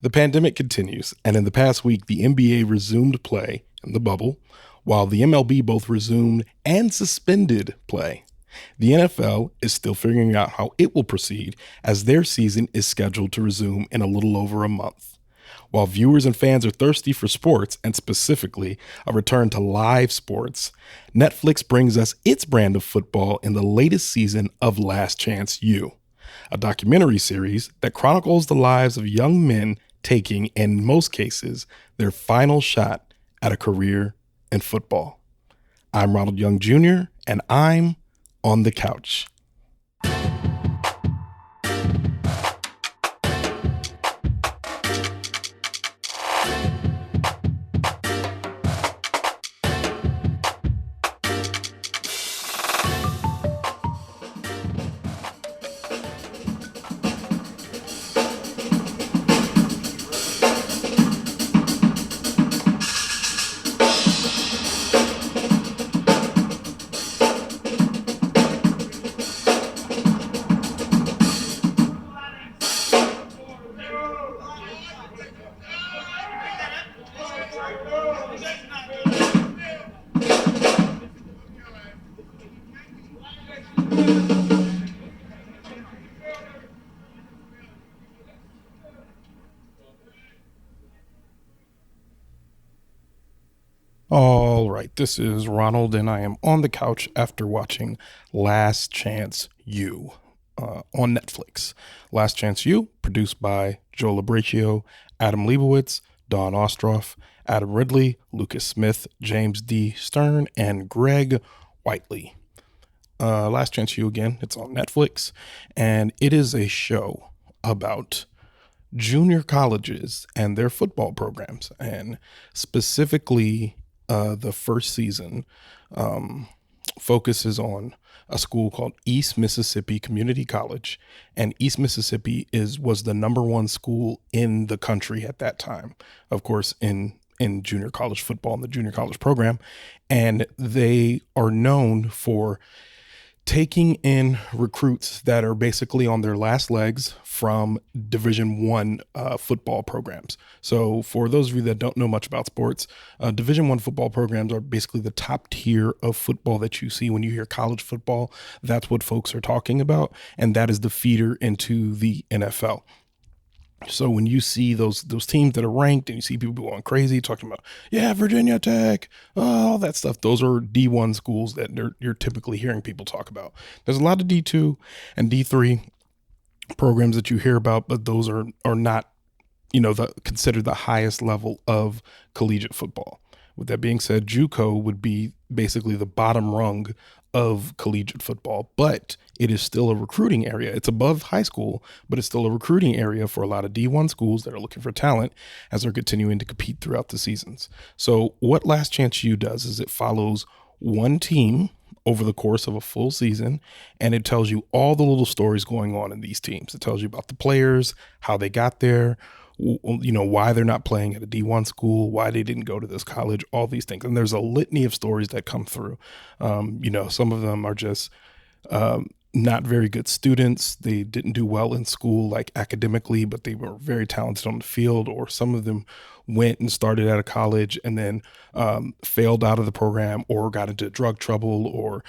The pandemic continues, and in the past week, the NBA resumed play in the bubble, while the MLB both resumed and suspended play. The NFL is still figuring out how it will proceed as their season is scheduled to resume in a little over a month. While viewers and fans are thirsty for sports, and specifically a return to live sports, Netflix brings us its brand of football in the latest season of Last Chance U, a documentary series that chronicles the lives of young men taking, in most cases, their final shot at a career in football. I'm Ronald Young Jr., and I'm on the couch. All right, this is Ronald, and I am on the couch after watching Last Chance U on Netflix. Last Chance U, produced by Joe Labracio, Adam Leibowitz, Don Ostroff, Adam Ridley, Lucas Smith, James D. Stern, and Greg Whiteley. Last Chance U again, it's on Netflix, and it is a show about junior colleges and their football programs, and specifically the first season focuses on a school called East Mississippi Community College, and East Mississippi was the number one school in the country at that time, of course, in junior college football and the junior college program, and they are known for taking in recruits that are basically on their last legs from Division I football programs. So for those of you that don't know much about sports, Division I football programs are basically the top tier of football that you see when you hear college football. That's what folks are talking about, and that is the feeder into the NFL. So when you see those teams that are ranked and you see people going crazy talking about, yeah, Virginia Tech, all that stuff, those are D1 schools that you're typically hearing people talk about. There's a lot of D2 and D3 programs that you hear about, but those are not, considered the highest level of collegiate football. With that being said, JUCO would be basically the bottom rung of collegiate football, but it is still a recruiting area. It's above high school, but it's still a recruiting area for a lot of D1 schools that are looking for talent as they're continuing to compete throughout the seasons. So what Last Chance U does is it follows one team over the course of a full season, and it tells you all the little stories going on in these teams. It tells you about the players, how they got there, why they're not playing at a D1 school, why they didn't go to this college, all these things. And there's a litany of stories that come through. Some of them are just not very good students. They didn't do well in school, like academically, but they were very talented on the field, or some of them went and started at a college and then failed out of the program, or got into drug trouble, or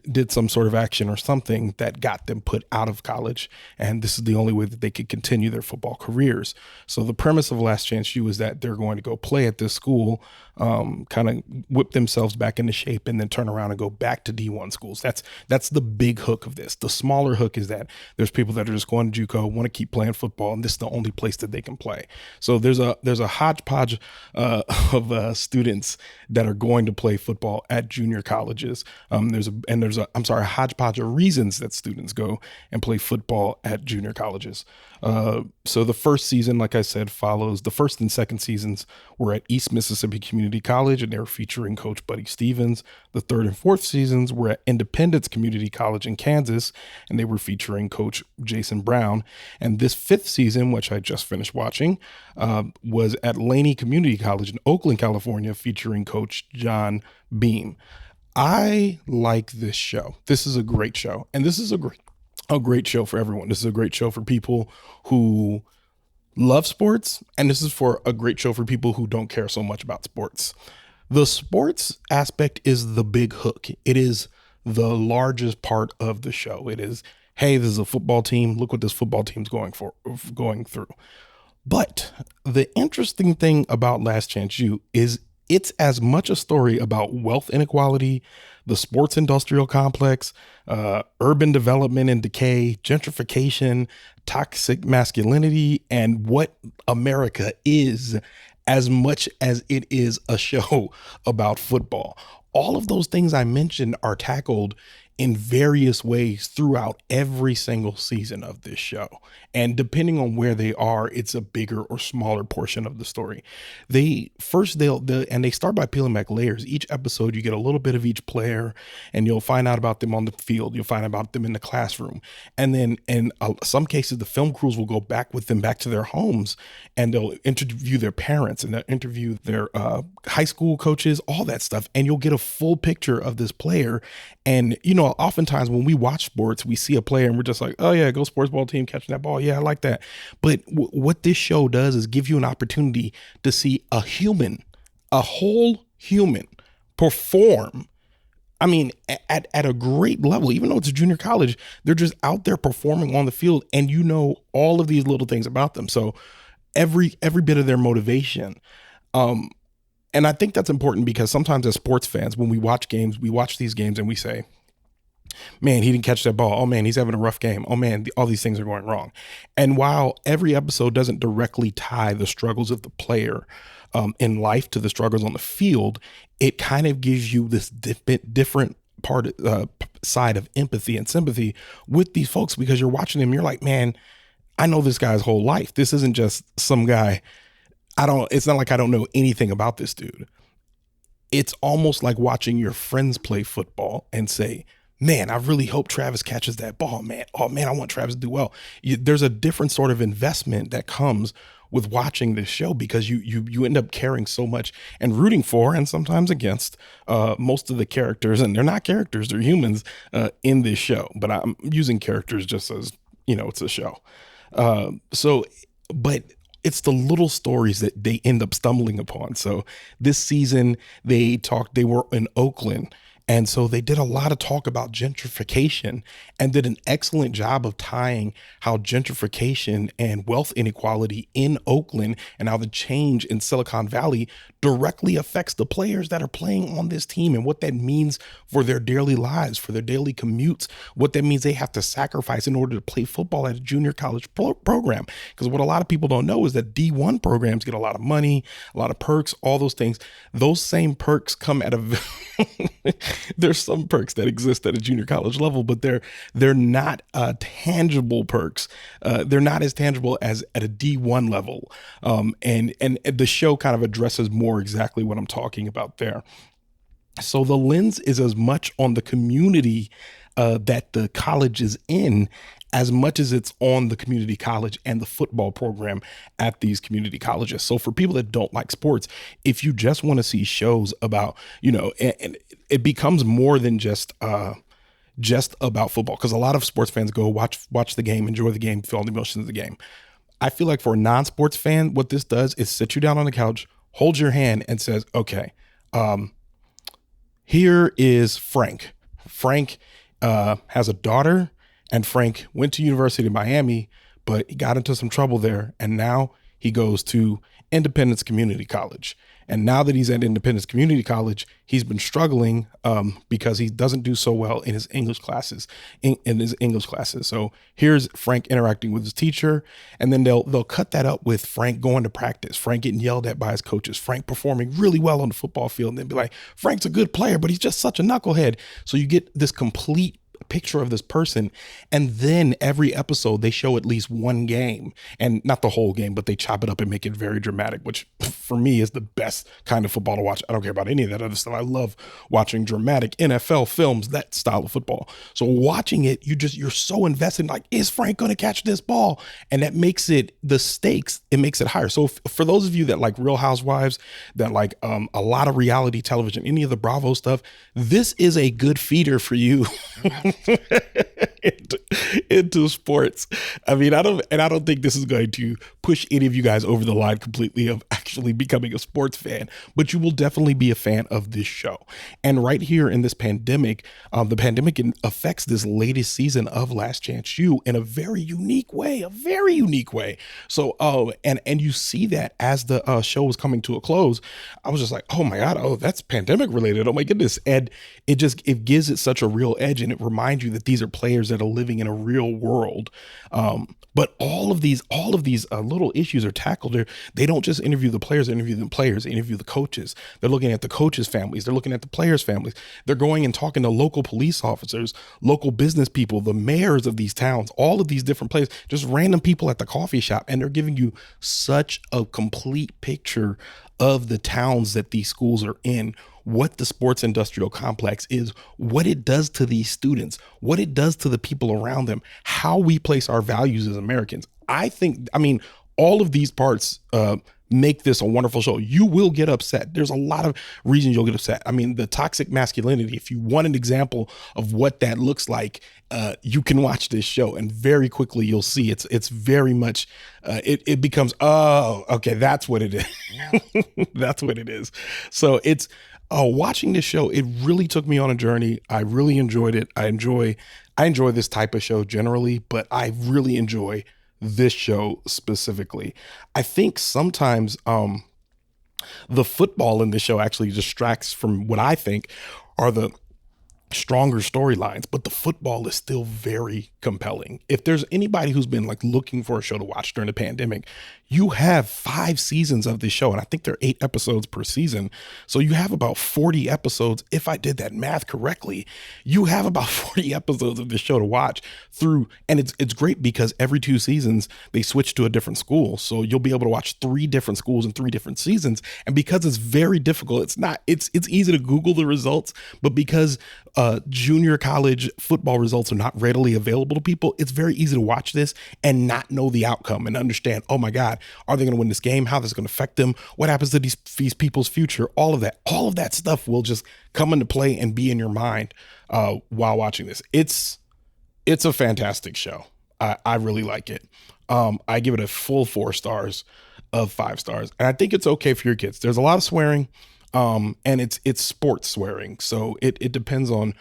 did some sort of action or something that got them put out of college. And this is the only way that they could continue their football careers. So the premise of Last Chance U is that they're going to go play at this school, kind of whip themselves back into shape, and then turn around and go back to D1 schools. That's the big hook of this. The smaller hook is that there's people that are just going to JUCO, want to keep playing football, and this is the only place that they can play. So there's a hodgepodge of students that are going to play football at junior colleges. There's a hodgepodge of reasons that students go and play football at junior colleges. So the first season, like I said, follows the first and second seasons were at East Mississippi Community College, and they were featuring Coach Buddy Stevens. The third and fourth seasons were at Independence Community College in Kansas, and they were featuring Coach Jason Brown. And this fifth season, which I just finished watching, was at Laney Community College in Oakland, California, featuring Coach John Beam. I like this show. This is a great show, and this is a great show for everyone. This is a great show for people who Love sports, and this is for a great show for people who don't care so much about sports. The sports aspect is the big hook. It is the largest part of the show. It is, hey, this is a football team. Look what this football team's going through. But the interesting thing about Last Chance U is it's as much a story about wealth inequality, the sports industrial complex, urban development and decay, gentrification, toxic masculinity, and what America is, as much as it is a show about football. All of those things I mentioned are tackled in various ways throughout every single season of this show. And depending on where they are, it's a bigger or smaller portion of the story. They start by peeling back layers. Each episode, you get a little bit of each player, and you'll find out about them on the field. You'll find out about them in the classroom. And then in some cases, the film crews will go back with them back to their homes, and they'll interview their parents, and they'll interview their high school coaches, all that stuff. And you'll get a full picture of this player. And, oftentimes when we watch sports, we see a player and we're just like, oh yeah, go sports ball team catching that ball. Yeah, I like that. But what this show does is give you an opportunity to see a whole human perform. I mean, at a great level. Even though it's a junior college, they're just out there performing on the field, and all of these little things about them. So every bit of their motivation. And I think that's important because sometimes as sports fans, when we watch these games and we say, man, he didn't catch that ball. Oh man, he's having a rough game. Oh man, all these things are going wrong. And while every episode doesn't directly tie the struggles of the player in life to the struggles on the field, it kind of gives you this different side of empathy and sympathy with these folks, because you're watching them. You're like, man, I know this guy's whole life. This isn't just some guy. It's not like I don't know anything about this dude. It's almost like watching your friends play football and say, man, I really hope Travis catches that ball, man. Oh man, I want Travis to do well. There's a different sort of investment that comes with watching this show, because you end up caring so much and rooting for, and sometimes against, most of the characters. And they're not characters, they're humans in this show. But I'm using characters just as, it's a show. But it's the little stories that they end up stumbling upon. So this season they were in Oakland. And so they did a lot of talk about gentrification and did an excellent job of tying how gentrification and wealth inequality in Oakland and how the change in Silicon Valley directly affects the players that are playing on this team, and what that means for their daily lives, for their daily commutes, what that means they have to sacrifice in order to play football at a junior college program. Because what a lot of people don't know is that D1 programs get a lot of money, a lot of perks, all those things. Those same perks come at there's some perks that exist at a junior college level, but they're not tangible perks. They're not as tangible as at a D1 level. And the show kind of addresses more exactly what I'm talking about there. So the lens is as much on the community that the college is in, as much as it's on the community college and the football program at these community colleges. So for people that don't like sports, if you just want to see shows about, and it becomes more than just about football, because a lot of sports fans go watch the game, enjoy the game, feel all the emotions of the game. I feel like for a non-sports fan, what this does is sit you down on the couch, holds your hand, and says, okay, here is Frank. Frank has a daughter, and Frank went to University of Miami, but he got into some trouble there. And now he goes to Independence Community College. And now that he's at Independence Community College, he's been struggling because he doesn't do so well in his English classes. So here's Frank interacting with his teacher, and then they'll cut that up with Frank going to practice, Frank getting yelled at by his coaches, Frank performing really well on the football field, and then be like, Frank's a good player, but he's just such a knucklehead. So you get this complete picture of this person. And then every episode they show at least one game, and not the whole game, but they chop it up and make it very dramatic, which for me is the best kind of football to watch. I don't care about any of that other stuff. I love watching dramatic NFL films, that style of football. So watching it, you're so invested in, like, is Frank going to catch this ball? And that makes it the stakes. It makes it higher. So for those of you that like Real Housewives, that like a lot of reality television, any of the Bravo stuff, this is a good feeder for you into, into sports. I mean, I don't think this is going to push any of you guys over the line completely of actually becoming a sports fan, but you will definitely be a fan of this show. And right here in this pandemic, the pandemic affects this latest season of Last Chance U in a very unique way, So, and you see that as the show was coming to a close, I was just like, oh my God, oh, that's pandemic related. Oh my goodness. And it gives it such a real edge, and it reminds you that these are players that are living in a real world. But all of these little issues are tackled. They don't just interview the players, they interview the coaches. They're looking at the coaches' families. They're looking at the players' families. They're going and talking to local police officers, local business people, the mayors of these towns, all of these different places, just random people at the coffee shop. And they're giving you such a complete picture of the towns that these schools are in, what the sports industrial complex is, what it does to these students, what it does to the people around them, how we place our values as Americans. I mean, all of these parts make this a wonderful show. You will get upset. There's a lot of reasons you'll get upset. I mean, the toxic masculinity, if you want an example of what that looks like, you can watch this show and very quickly you'll see it's very much, it becomes, oh, okay, that's what it is. That's what it is. So it's, watching this show, it really took me on a journey. I really enjoyed it. I enjoy this type of show generally, but I really enjoy this show specifically. I think sometimes the football in this show actually distracts from what I think are the stronger storylines, but the football is still very compelling. If there's anybody who's been like looking for a show to watch during the pandemic, you have 5 seasons of this show, and I think there are 8 episodes per season. So you have about 40 episodes. If I did that math correctly, you have about 40 episodes of this show to watch through. And it's great because every 2 seasons they switch to a different school. So you'll be able to watch 3 different schools in 3 different seasons. And because it's very difficult, it's easy to Google the results, but because junior college football results are not readily available to people, it's very easy to watch this and not know the outcome and understand, oh my God, are they going to win this game? How this is going to affect them? What happens to these people's future? All of that stuff will just come into play and be in your mind while watching this. It's a fantastic show. I really like it. I give it a full 4 stars of 5 stars. And I think it's okay for your kids. There's a lot of swearing. And it's sports swearing. So it depends on,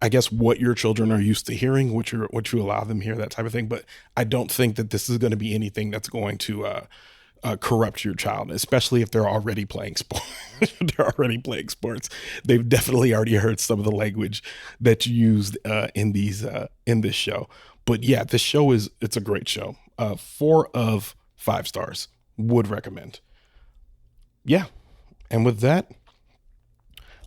I guess, what your children are used to hearing, what you allow them to hear, that type of thing. But I don't think that this is going to be anything that's going to corrupt your child, especially if they're already playing sports. They've definitely already heard some of the language that you used in this show. But yeah, this show it's a great show. 4 of 5 stars. Would recommend. Yeah. And with that,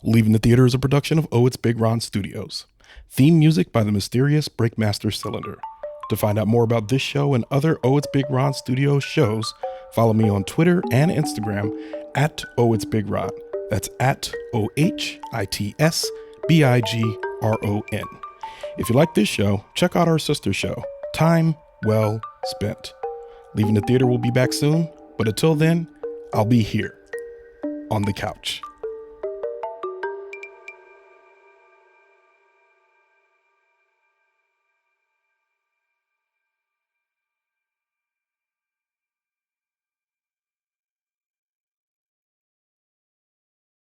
Leaving the Theater is a production of Oh It's Big Ron Studios. Theme music by the mysterious Breakmaster Cylinder. To find out more about this show and other Oh It's Big Ron Studios shows, follow me on Twitter and Instagram at Oh It's Big Ron. That's at ohitsBigRon. If you like this show, check out our sister show, Time Well Spent. Leaving the Theater will be back soon, but until then, I'll be here on the couch.